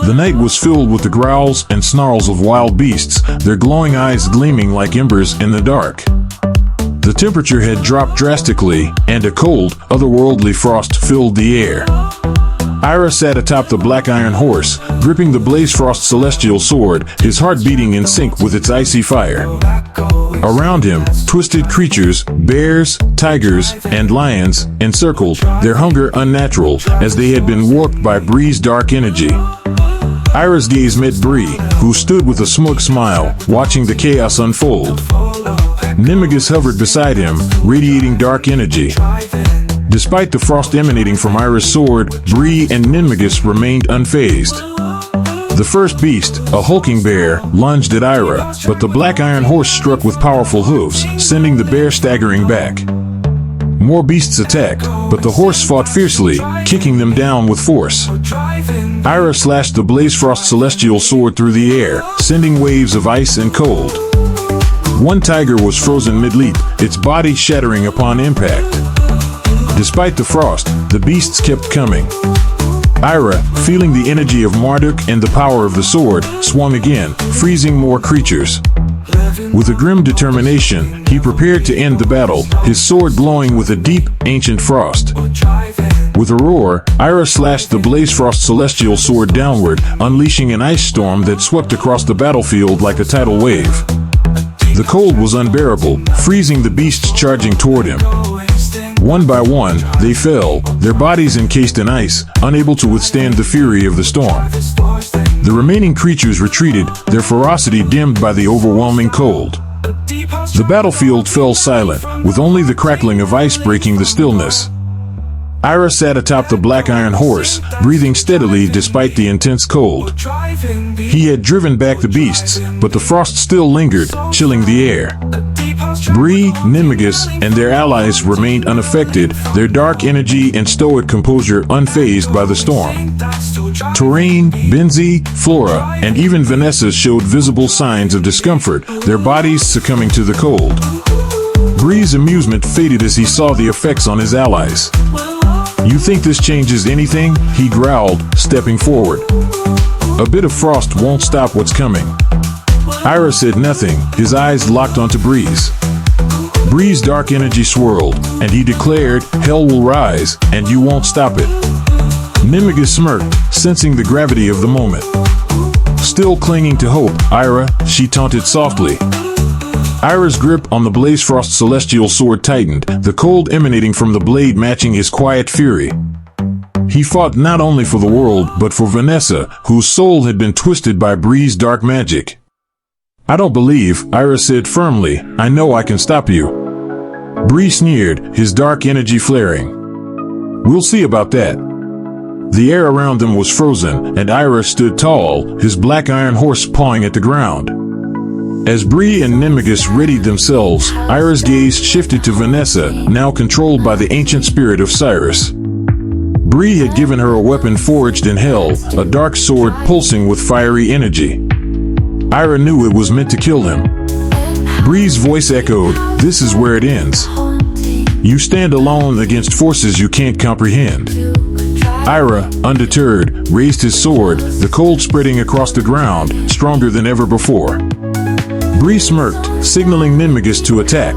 The night was filled with the growls and snarls of wild beasts, their glowing eyes gleaming like embers in the dark. The temperature had dropped drastically, and a cold, otherworldly frost filled the air. Ira sat atop the black iron horse, gripping the Blaze Frost celestial sword, his heart beating in sync with its icy fire. Around him, twisted creatures, bears, tigers, and lions, encircled, their hunger unnatural, as they had been warped by Bree's dark energy. Ira's gaze met Bree, who stood with a smug smile, watching the chaos unfold. Nimigus hovered beside him, radiating dark energy. Despite the frost emanating from Ira's sword, Bree and Nimigus remained unfazed. The first beast, a hulking bear, lunged at Ira, but the black iron horse struck with powerful hooves, sending the bear staggering back. More beasts attacked, but the horse fought fiercely, kicking them down with force. Ira slashed the Blaze Frost celestial sword through the air, sending waves of ice and cold. One tiger was frozen mid-leap, its body shattering upon impact. Despite the frost, the beasts kept coming. Ira, feeling the energy of Marduk and the power of the sword, swung again, freezing more creatures. With a grim determination, he prepared to end the battle, his sword glowing with a deep, ancient frost. With a roar, Ira slashed the Blaze Frost celestial sword downward, unleashing an ice storm that swept across the battlefield like a tidal wave. The cold was unbearable, freezing the beasts charging toward him. One by one, they fell, their bodies encased in ice, unable to withstand the fury of the storm. The remaining creatures retreated, their ferocity dimmed by the overwhelming cold. The battlefield fell silent, with only the crackling of ice breaking the stillness. Ira sat atop the black iron horse, breathing steadily despite the intense cold. He had driven back the beasts, but the frost still lingered, chilling the air. Bree, Nimigus, and their allies remained unaffected, their dark energy and stoic composure unfazed by the storm. Terrain, Benzie, Flora, and even Vanessa showed visible signs of discomfort, their bodies succumbing to the cold. Bree's amusement faded as he saw the effects on his allies. "You think this changes anything?" he growled, stepping forward. "A bit of frost won't stop what's coming." Ira said nothing, his eyes locked onto Bree's. Bree's dark energy swirled, and he declared, "Hell will rise, and you won't stop it." Nimigus smirked, sensing the gravity of the moment. "Still clinging to hope, Ira," she taunted softly. Ira's grip on the Blaze Frost celestial sword tightened, the cold emanating from the blade matching his quiet fury. He fought not only for the world, but for Vanessa, whose soul had been twisted by Bree's dark magic. "I don't believe," Ira said firmly, "I know I can stop you." Bree sneered, his dark energy flaring. "We'll see about that." The air around them was frozen, and Ira stood tall, his black iron horse pawing at the ground. As Bree and Nimigus readied themselves, Ira's gaze shifted to Vanessa, now controlled by the ancient spirit of Cyrus. Bree had given her a weapon forged in hell, a dark sword pulsing with fiery energy. Ira knew it was meant to kill him. Bree's voice echoed, "This is where it ends. You stand alone against forces you can't comprehend." Ira, undeterred, raised his sword, the cold spreading across the ground, stronger than ever before. Bree smirked, signaling Nimigus to attack.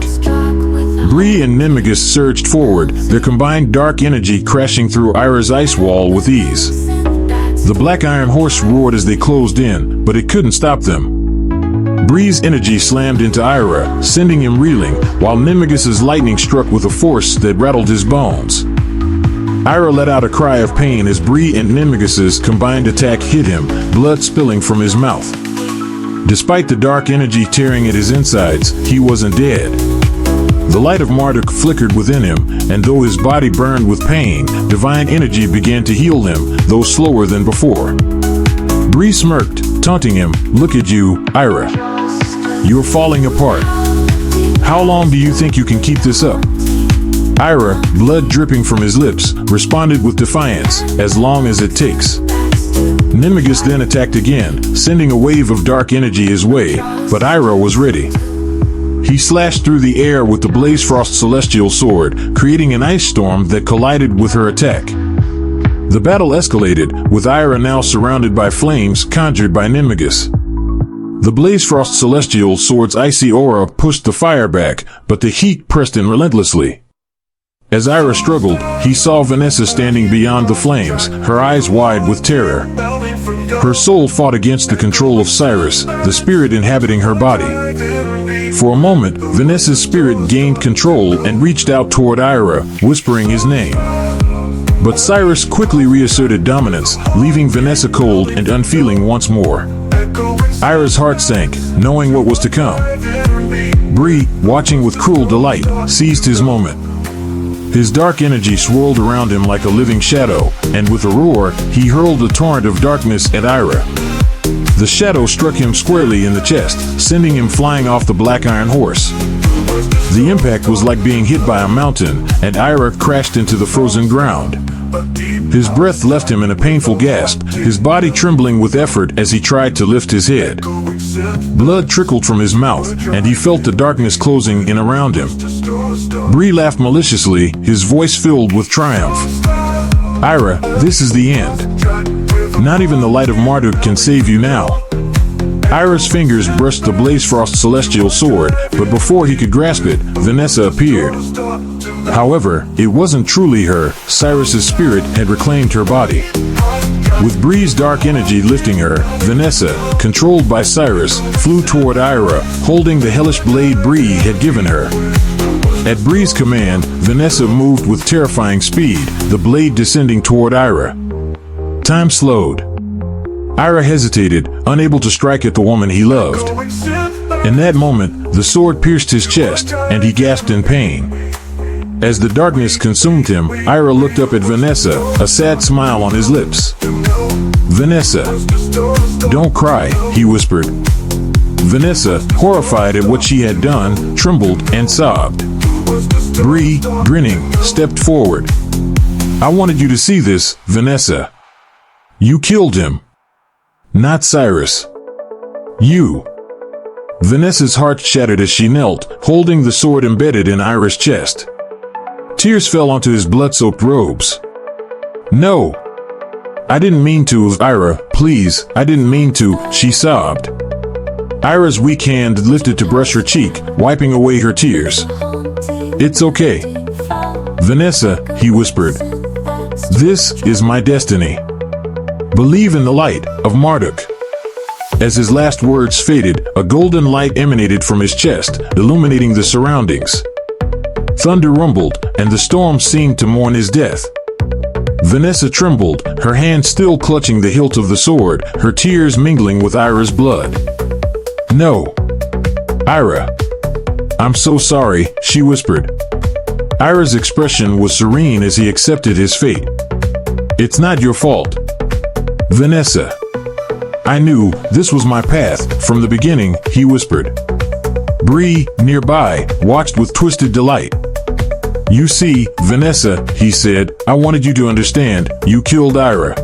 Bree and Nimigus surged forward, their combined dark energy crashing through Ira's ice wall with ease. The black iron horse roared as they closed in, but it couldn't stop them. Bree's energy slammed into Ira, sending him reeling, while Nimigus's lightning struck with a force that rattled his bones. Ira let out a cry of pain as Bree and Nimigus's combined attack hit him, blood spilling from his mouth. Despite the dark energy tearing at his insides, he wasn't dead. The light of Marduk flickered within him, and though his body burned with pain, divine energy began to heal him, though slower than before. Bree smirked, taunting him, "Look at you, Ira. You're falling apart. How long do you think you can keep this up?" Ira, blood dripping from his lips, responded with defiance, "As long as it takes." Nimigus then attacked again, sending a wave of dark energy his way, but Ira was ready. He slashed through the air with the Blaze Frost celestial sword, creating an ice storm that collided with her attack. The battle escalated, with Ira now surrounded by flames conjured by Ninmagus. The Blazefrost Celestial Sword's icy aura pushed the fire back, but the heat pressed in relentlessly. As Ira struggled, he saw Vanessa standing beyond the flames, her eyes wide with terror. Her soul fought against the control of Cyrus, the spirit inhabiting her body. For a moment, Vanessa's spirit gained control and reached out toward Ira, whispering his name. But Cyrus quickly reasserted dominance, leaving Vanessa cold and unfeeling once more. Ira's heart sank, knowing what was to come. Bree, watching with cruel delight, seized his moment. His dark energy swirled around him like a living shadow, and with a roar, he hurled a torrent of darkness at Ira. The shadow struck him squarely in the chest, sending him flying off the black iron horse. The impact was like being hit by a mountain, and Ira crashed into the frozen ground. His breath left him in a painful gasp, his body trembling with effort as he tried to lift his head. Blood trickled from his mouth, and he felt the darkness closing in around him. Bree laughed maliciously, his voice filled with triumph. Ira, this is the end. Not even the light of Marduk can save you now. Ira's fingers brushed the Blazefrost Celestial Sword, but before he could grasp it, Vanessa appeared. However, it wasn't truly her. Cyrus's spirit had reclaimed her body. With Bree's dark energy lifting her, Vanessa, controlled by Cyrus, flew toward Ira, holding the hellish blade Bree had given her. At Bree's command, Vanessa moved with terrifying speed, the blade descending toward Ira. Time slowed. Ira hesitated, unable to strike at the woman he loved. In that moment, the sword pierced his chest, and he gasped in pain. As the darkness consumed him, Ira looked up at Vanessa, a sad smile on his lips. Vanessa, don't cry, he whispered. Vanessa, horrified at what she had done, trembled and sobbed. Bree, grinning, stepped forward. I wanted you to see this, Vanessa. You killed him. Not Cyrus. You. Vanessa's heart shattered as she knelt, holding the sword embedded in Ira's chest. Tears fell onto his blood-soaked robes. No. I didn't mean to, Ira, please, I didn't mean to, she sobbed. Ira's weak hand lifted to brush her cheek, wiping away her tears. It's okay. Vanessa, he whispered. This is my destiny. Believe in the light of Marduk. As his last words faded, a golden light emanated from his chest, illuminating the surroundings. Thunder rumbled, and the storm seemed to mourn his death. Vanessa trembled, her hand still clutching the hilt of the sword, her tears mingling with Ira's blood. No. Ira. I'm so sorry, she whispered. Ira's expression was serene as he accepted his fate. It's not your fault. Vanessa. I knew this was my path from the beginning, he whispered. Bree, nearby, watched with twisted delight. You see, Vanessa, he said, I wanted you to understand, you killed Ira.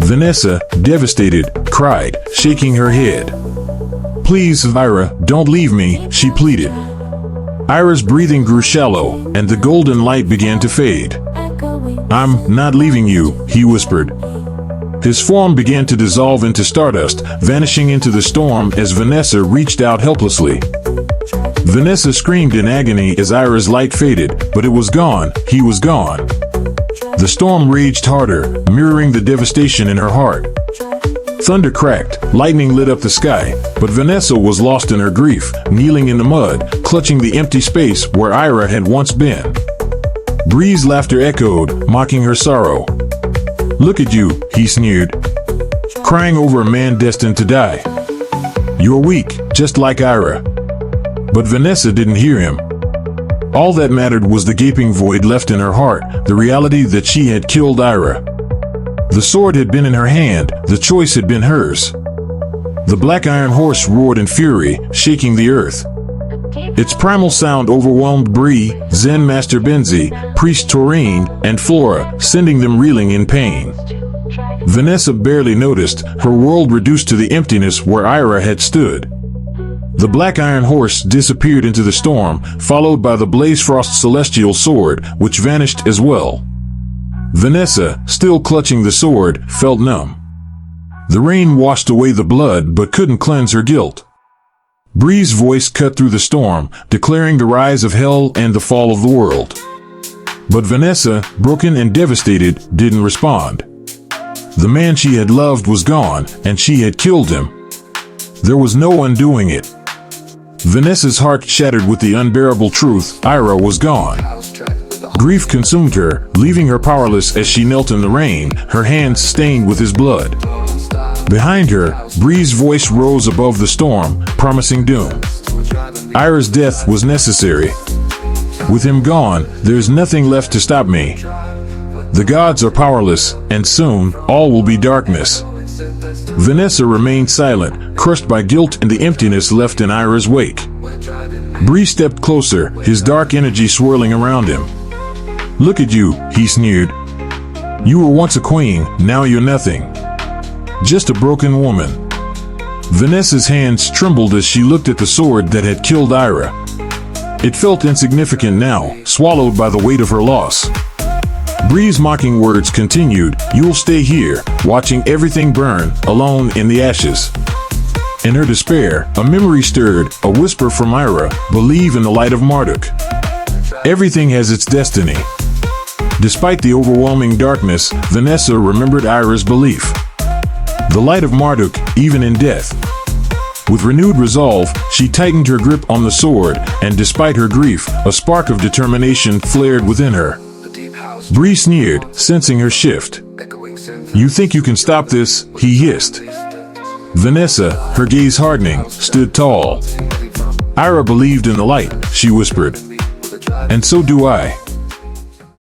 Vanessa, devastated, cried, shaking her head. Please, Ira, don't leave me, she pleaded. Ira's breathing grew shallow, and the golden light began to fade. I'm not leaving you, he whispered. His form began to dissolve into stardust, vanishing into the storm as Vanessa reached out helplessly. Vanessa screamed in agony as Ira's light faded, but it was gone, he was gone. The storm raged harder, mirroring the devastation in her heart. Thunder cracked, lightning lit up the sky, but Vanessa was lost in her grief, kneeling in the mud, clutching the empty space where Ira had once been. Bree's laughter echoed, mocking her sorrow. Look at you, he sneered. Crying over a man destined to die. You're weak, just like Ira. But Vanessa didn't hear him. All that mattered was the gaping void left in her heart, the reality that she had killed Ira. The sword had been in her hand, the choice had been hers. The black iron horse roared in fury, shaking the earth. Its primal sound overwhelmed Bree, Zen Master Benzi, Priest Taurine, and Flora, sending them reeling in pain. Vanessa barely noticed, her world reduced to the emptiness where Ira had stood. The black iron horse disappeared into the storm, followed by the Blazefrost Celestial Sword, which vanished as well. Vanessa, still clutching the sword, felt numb. The rain washed away the blood but couldn't cleanse her guilt. Bree's voice cut through the storm, declaring the rise of hell and the fall of the world. But Vanessa, broken and devastated, didn't respond. The man she had loved was gone, and she had killed him. There was no undoing it. Vanessa's heart shattered with the unbearable truth: Ira was gone. Grief consumed her, leaving her powerless as she knelt in the rain, her hands stained with his blood. Behind her, Bree's voice rose above the storm, promising doom. Ira's death was necessary. With him gone, there's nothing left to stop me. The gods are powerless, and soon, all will be darkness. Vanessa remained silent, crushed by guilt and the emptiness left in Ira's wake. Bree stepped closer, his dark energy swirling around him. "Look at you," he sneered. "You were once a queen, now you're nothing. Just a broken woman." Vanessa's hands trembled as she looked at the sword that had killed Ira. It felt insignificant now, swallowed by the weight of her loss. Bree's mocking words continued, "You'll stay here, watching everything burn, alone in the ashes." In her despair, a memory stirred, a whisper from Ira: "Believe in the light of Marduk. Everything has its destiny." Despite the overwhelming darkness, Vanessa remembered Ira's belief. The light of Marduk, even in death. With renewed resolve, she tightened her grip on the sword, and despite her grief, a spark of determination flared within her. Bree sneered, sensing her shift. "You think you can stop this?" he hissed. Vanessa, her gaze hardening, stood tall. "Ira believed in the light," she whispered. "And so do I."